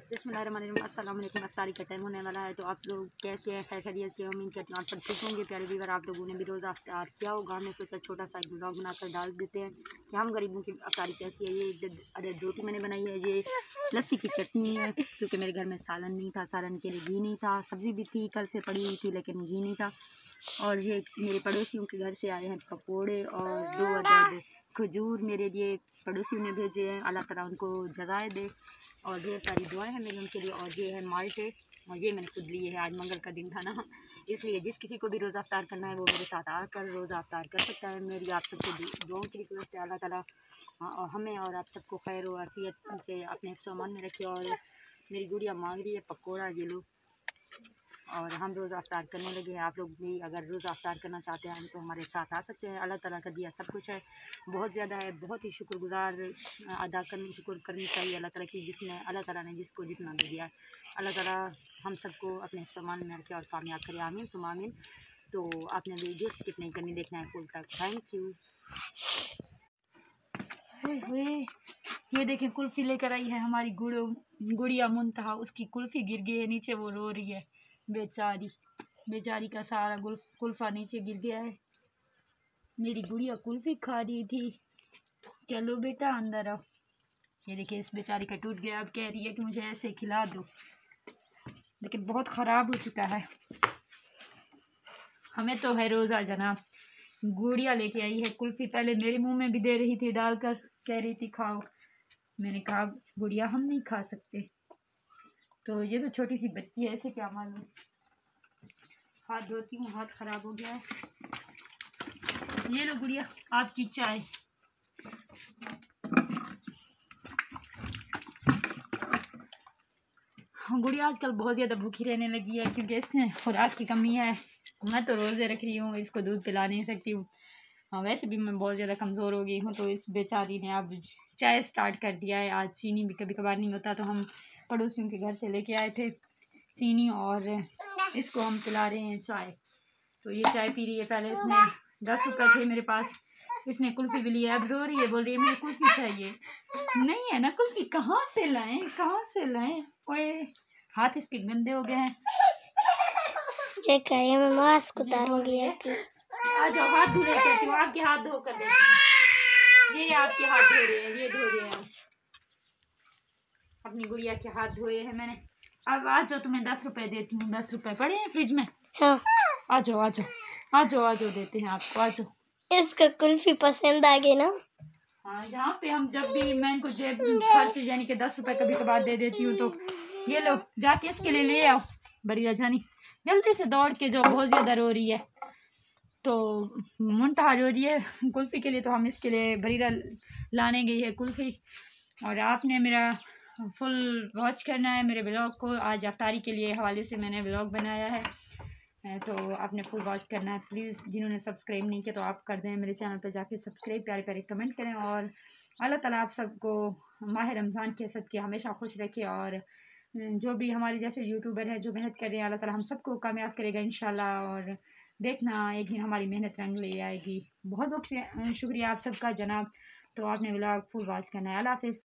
बिस्मिल्लाहिर्रहमानिर्रहीम। अस्सलाम वालेकुम। इफ्तारी का टाइम होने वाला है, तो आप लोग कैसे हैं? खैरियत से? उम्मीद करते हैं आप सब ठीक होंगे। प्यारे व्यूअर, आप लोगों ने भी रोज़ा इफ्तार किया होगा। हमने सोचा छोटा सा एक ब्लॉग बनाकर डाल देते हैं कि हम गरीबों की इफ्तारी कैसी है। ये अदद रोटी मैंने बनाई है, ये लस्सी की चटनी है, क्योंकि मेरे घर में सालन नहीं था, सालन के लिए घी नहीं था। सब्ज़ी भी थी कल से पड़ी हुई थी, लेकिन घी नहीं था। और ये मेरे पड़ोसियों के घर से आए हैं पकोड़े और 2 अदद खजूर मेरे लिए पड़ोसियों ने भेजे हैं। अल्लाह ताला उनको जज़ाए दे, और ढेर सारी दुआएं हैं मेरी उनके लिए। और ये है माल्टे, और ये मैंने खुद लिए है। आज मंगल का दिन था ना, इसलिए जिस किसी को भी रोज़ा इफ्तार करना है वो मेरे साथ आकर रोज़ा इफ्तार कर सकता है। मेरी आप सबको दुआओं की रिक्वेस्ट है, अल्लाह ताला और हमें और आप सबको खैर और आफियत से अपने सामान में रखे। और मेरी गुड़िया मांग रही है पकौड़ा, ये लो, और हम रोज़ा इफ्तार करने लगे हैं। आप लोग भी अगर रोज़ा इफ्तार करना चाहते हैं तो हमारे साथ आ सकते हैं। अल्लाह ताला का दिया सब कुछ है, बहुत ज़्यादा है। बहुत ही शुक्रगुजार शुक्र करनी चाहिए अल्लाह ताला की, जिसने अल्लाह ताला ने जिसको जितना दे दिया है। अल्लाह ताला हम सबको अपने सामान में रखे और कामयाब करे, आमीन सुम आमीन। तो आपने वीडियो स्किप नहीं करनी, देखना है फुल तक। Thank you. ये देखिए कुल्फ़ी लेकर आई है हमारी गुड़िया मुंतहा। उसकी कुल्फ़ी गिर गई है नीचे, वो रो रही है बेचारी का सारा कुल्फ़ा नीचे गिर गया है। मेरी गुड़िया कुल्फ़ी खा रही थी। चलो बेटा अंदर आओ। ये देखिए इस बेचारी का टूट गया। अब कह रही है कि मुझे ऐसे खिला दो, लेकिन बहुत ख़राब हो चुका है। हमें तो है रोज़ा जनाब। गुड़िया लेके आई है कुल्फ़ी, पहले मेरे मुंह में भी दे रही थी डालकर, कह रही थी खाओ। मैंने कहा गुड़िया हम नहीं खा सकते। तो ये तो छोटी सी बच्ची है, ऐसे क्या मालूम। हाथ धोती हूँ, हाथ ख़राब हो गया है। ये लो गुड़िया आपकी चाय। गुड़िया आजकल बहुत ज़्यादा भूखी रहने लगी है, क्योंकि इसमें खुराक की कमी है। मैं तो रोज़े रख रही हूँ, इसको दूध पिला नहीं सकती हूँ। हाँ, वैसे भी मैं बहुत ज़्यादा कमज़ोर हो गई हूँ। तो इस बेचारी ने अब चाय स्टार्ट कर दिया है। आज चीनी भी कभी कभार नहीं होता, तो हम पड़ोसियों के घर से लेके आए थे चीनी, और इसको हम पिला रहे हैं चाय। तो ये चाय पी रही है। पहले इसने 10 रुपये थे मेरे पास, इसने कुल्फ़ी भी लिया। अब रो रही है, बोल रही है मुझे कुल्फ़ी चाहिए। नहीं है ना कुल्फ़ी, कहाँ से लाएं, कहाँ से लाएं। ओए हाथ इसके गंदे हो गए हैं। चेक करिए, मैं मास्क उतारूंगी। आ जाओ, हाथ धो रहे कहती हूँ, आपके हाथ धो कर देती हूँ। ये आपके हाथ धो रहे हैं, ये धो रहे हैं। अपनी गुड़िया के हाथ धोए हैं मैंने। अब आ जाओ, तुम्हें 10 रुपए देती हूँ। 10 रुपए पड़े हैं फ्रिज में। हाँ। आ जाओ आ जाओ आ जाओ आ जाओ, देते हैं आपको, आ जाओ। इसका कुल्फी पसंद आ गई ना। हाँ, जहाँ पे हम जब भी मैं इनको जेब खर्च यानी कि 10 रुपए कभी कभार दे देती हूँ, तो ये लो जाके इसके लिए ले आओ। बड़ी जानी जल्दी से दौड़ के जो बहुत ज़्यादा रो रही है, तो मुंतहा रो रही है कुल्फ़ी के लिए, तो हम इसके लिए बरीरा लाने गई है कुल्फ़ी। और आपने मेरा फुल वॉच करना है मेरे ब्लॉग को। आज इफ्तारी के लिए हवाले से मैंने ब्लॉग बनाया है, तो आपने फुल वॉच करना है प्लीज़। जिन्होंने सब्सक्राइब नहीं किया तो आप कर दें, मेरे चैनल पर जाके सब्सक्राइब, प्यारे प्यारे कमेंट करें। और अल्लाह ताला आप सबको माह रमज़ान के सदके हमेशा खुश रखे। और जो भी हमारे जैसे यूट्यूबर है जो मेहनत कर रहे हैं, अल्लाह ताला हम सबको कामयाब करेगा इंशाल्लाह। और देखना एक दिन हमारी मेहनत रंग ले आएगी। बहुत बहुत शुक्रिया आप सबका जनाब। तो आपने ब्लॉग फुल वॉच करना है। अल्लाह हाफ़िज़।